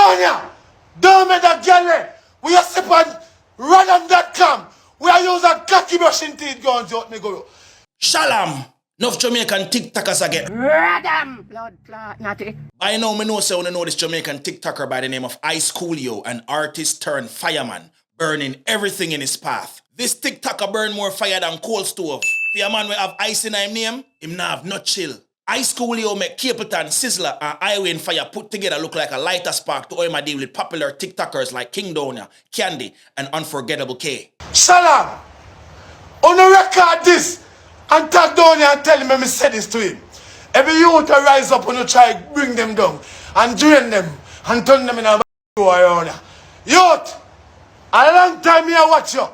Donya, don't make that girl there. We are sip on random.com. We are using cocky brushing teeth guns out, nigga. Shalam, enough Jamaican TikTokers again. Radam, blood clot, natty. By now, me know say you know this Jamaican TikToker by the name of Koolio, an artist turned fireman, burning everything in his path. This TikToker burn more fire than coal stove. For a man we have ice in his name, him nah have no chill. Koolio make Capleton, Sizzler, and Highway and Fire put together look like a lighter spark to oil my deal with popular TikTokers like King Donia, Candy, and Unforgettable K. Shalam, on the record this, and tag Donya and tell him me say this to him. Every youth will rise up and try to bring them down and drain them and turn them in a around. Youth, a long time me I watch you.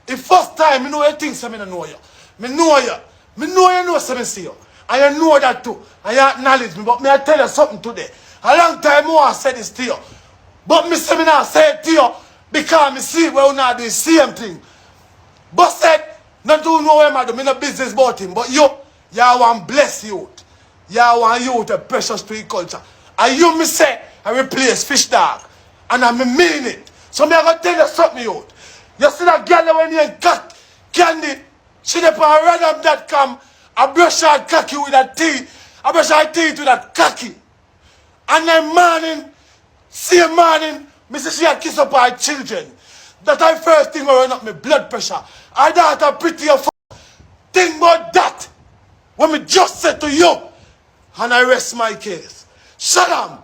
The first time me know you think so me know you. Me know you. Me know you know so me see you. And you know that too. And you acknowledge me. But me I tell you something today. A long time more I said this to you. But me say me not say it to you because me see where you not do the same thing. But said, not to know where I do. Me no business about him. But you want bless youth. You want youth a precious to your culture. And you me say I replace fish dog. And I mean it. So me I gonna tell you something youth. You see that girl when you cut Candy, she dey on random.com, I brush her cocky with a tea. I brush her teeth with a cocky. And then morning, same morning, me see she a kiss up her children. That I first thing run up my blood pressure. I daughter pretty of think about that. When me just said to you, and I rest my case. Shalam,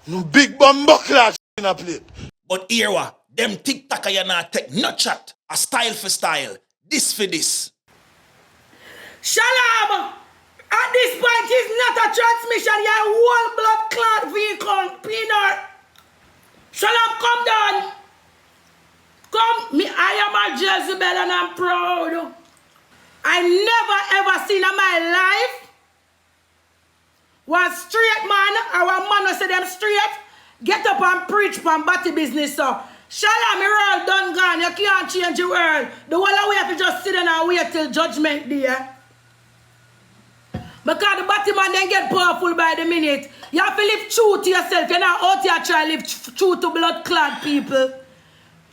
no big bumbuckler in a plate. But here what? Them TikToker you not take no chat. A style for style. This for this. Shalam! At this point is not a transmission, you're a whole blood clot vehicle, Peanut. Shalam, come down. Come, me, I am a Jezebel and I'm proud. I never ever seen in my life was straight man, our man will say them straight, get up and preach from body business, so. Shalam, the world done gone. You can't change the world. The whole of we have to just sit down and wait till judgment day. Because the body man then get powerful by the minute. You have to live true to yourself. You're not out here trying to live true to blood clad people.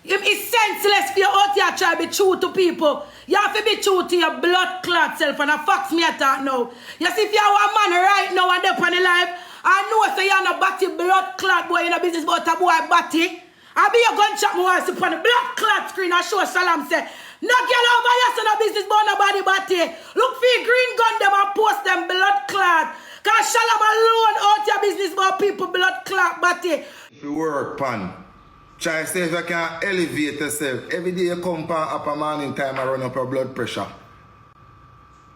It's senseless for you out here trying to be true to people. You have to be true to your blood clad self. And a fact me at that now. You see, if you are a man right now and up on the life, I know so you're not body blood clad boy in a business about a boy body. I be a gunshot more on the blood clot screen and show Shalam say, no girl over here so no business about nobody body. Look for your green gun them and post them blood clot. Cause Shalam alone out your business about people blood clot body. If you work pan, try to see if you can elevate yourself. Every day you come pan up a morning time and run up your blood pressure.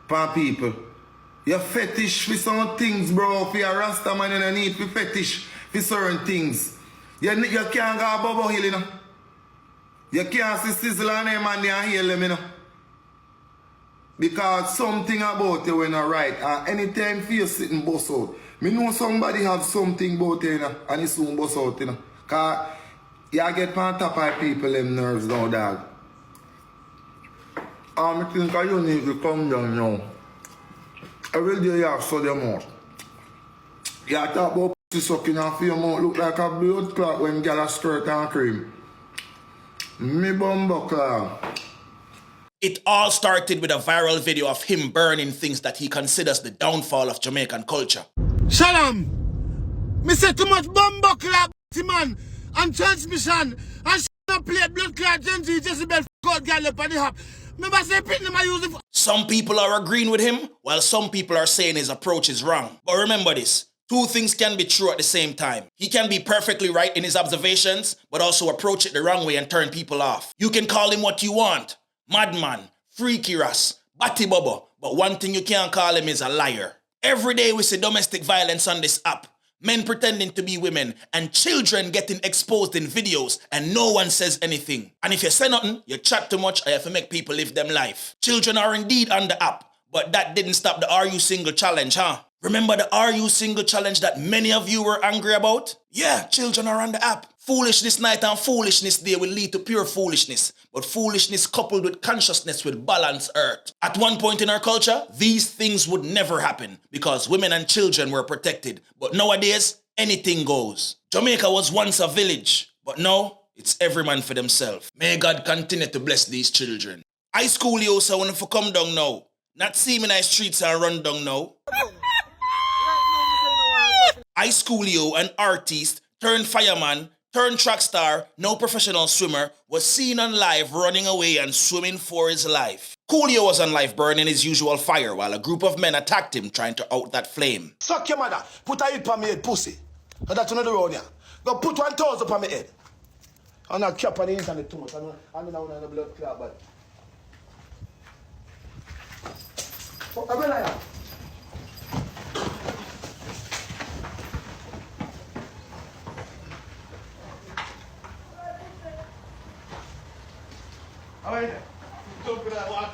Pan people. You fetish for some things, bro. For your Rasta man you don't need for fetish for certain things. You can't go above hill, you know. You can't see Sizzle and them and they heal them, you know. Because something about you when not right. And anytime you sitting bust out, me know somebody have something about you, you know, and it soon bust out, you know. Because you get on top of people, them nerves now, dog. I think you need to come down now. Every day you have so them out. You talk about sucking off your mouth look like a blood clot when you a skirt and cream. Me bumbuckler. It all started with a viral video of him burning things that he considers the downfall of Jamaican culture. Shalam, me say too much bumbuckler man and transmission and play blood clot Genji Jezebel God girl up on the hop. Remember say pin them I use it. Some people are agreeing with him, while some people are saying his approach is wrong. But remember this. Two things can be true at the same time. He can be perfectly right in his observations, but also approach it the wrong way and turn people off. You can call him what you want. Madman, freaky ras, batty bubba. But one thing you can't call him is a liar. Every day we see domestic violence on this app. Men pretending to be women and children getting exposed in videos and no one says anything. And if you say nothing, you chat too much or you have to make people live them life. Children are indeed on the app, but that didn't stop the Are You Single challenge, huh? Remember the Are You Single challenge that many of you were angry about? Yeah, children are on the app. Foolishness night and foolishness day will lead to pure foolishness, but foolishness coupled with consciousness will balance earth. At one point in our culture, these things would never happen because women and children were protected. But nowadays, anything goes. Jamaica was once a village, but now it's every man for themselves. May God continue to bless these children. Ice Koolio so when you come down now, not see me in the streets and run down now. Ice Koolio, an artist, turned fireman, turned track star, no professional swimmer, was seen on live running away and swimming for his life. Koolio was on live burning his usual fire while a group of men attacked him trying to out that flame. Suck your mother. Put a hit on me head, pussy. And that's another road here. Go put 1,000 on my head. I'm not cap on the internet too much. I'm not on the blood clot, but... Oh, I'm like that. All right. Don't put that water.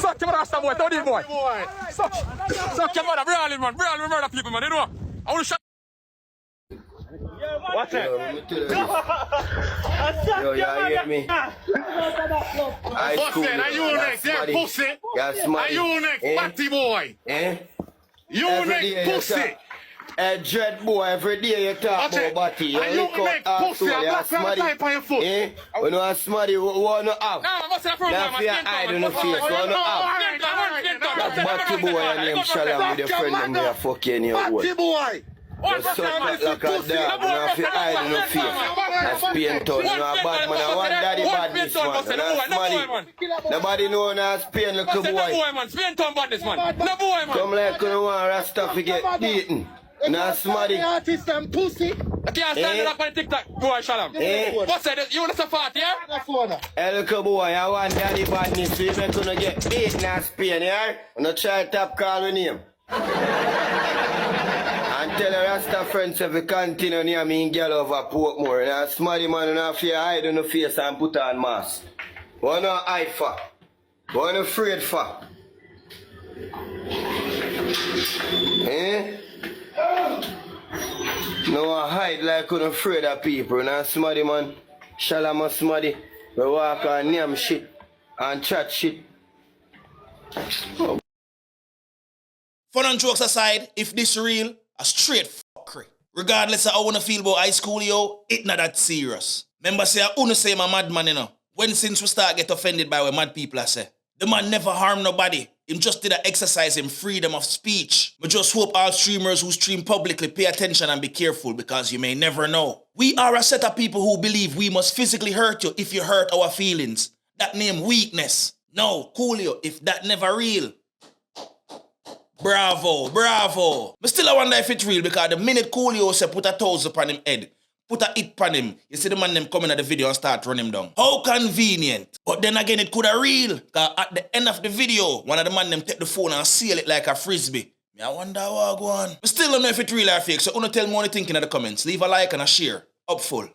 Suck your mother, boy. Don't eat, boy. Suck your mother, brawling, man. Brawling, murder people, man. You know? I want to shut. Watch it. Yo, y'all hear me? Pussy, are you next? Yeah, pussy. Are you next, batty boy? You next, pussy. A dread boy, every day you talk about body. You look out pussy, a black type on your foot. When you are smarty, you want to have. Now, if you hide on the face, you want to have. That batty boy named Shalam with your friend and they are fucking your boy. Batty boy. Just suck like a dog, you know, if you hide on the face. That's pain town, you know, a bad man, I want daddy badness, man. Nobody know that's pain, look a boy. Come like you want Rasta to get beaten. Now smarty. Artist and pussy. I can't stand up on TikTok, boy, Shalam. What's that? You want to support, yeah? Hey, look a boy, I want daddy badness, so you're going to get beaten and pain, yeah? And not try to tap call with him. And tell the Rasta friends if you continue near me and girl over Portmore. Now smarty man, you have to hide on the face and put on mask. What not hide for? What afraid for? No, I hide like I'm afraid of people. Now smarty man, Shalam smarty. We walk and name shit and chat shit. Fun and jokes aside, if this real, a straight fuckery. Regardless of how I wanna feel about Ice Koolio, it not that serious. Remember say I wanna say I'm a madman, you know. When since we start get offended by what mad people I say. The man never harm nobody. Him just did a exercise in freedom of speech. But just hope all streamers who stream publicly pay attention and be careful because you may never know. We are a set of people who believe we must physically hurt you if you hurt our feelings. That name weakness. No, Koolio, if that never real. Bravo, bravo. But still I wonder if it's real because the minute Koolio say put 1,000 upon him head, put a hit upon him, you see the man them coming at the video and start running him down. How convenient. But then again it could have real. Because at the end of the video, one of the man them take the phone and seal it like a frisbee. I wonder how I go on. But still don't know if it's real or fake, so you tell me what you think in the comments. Leave a like and a share. Up full.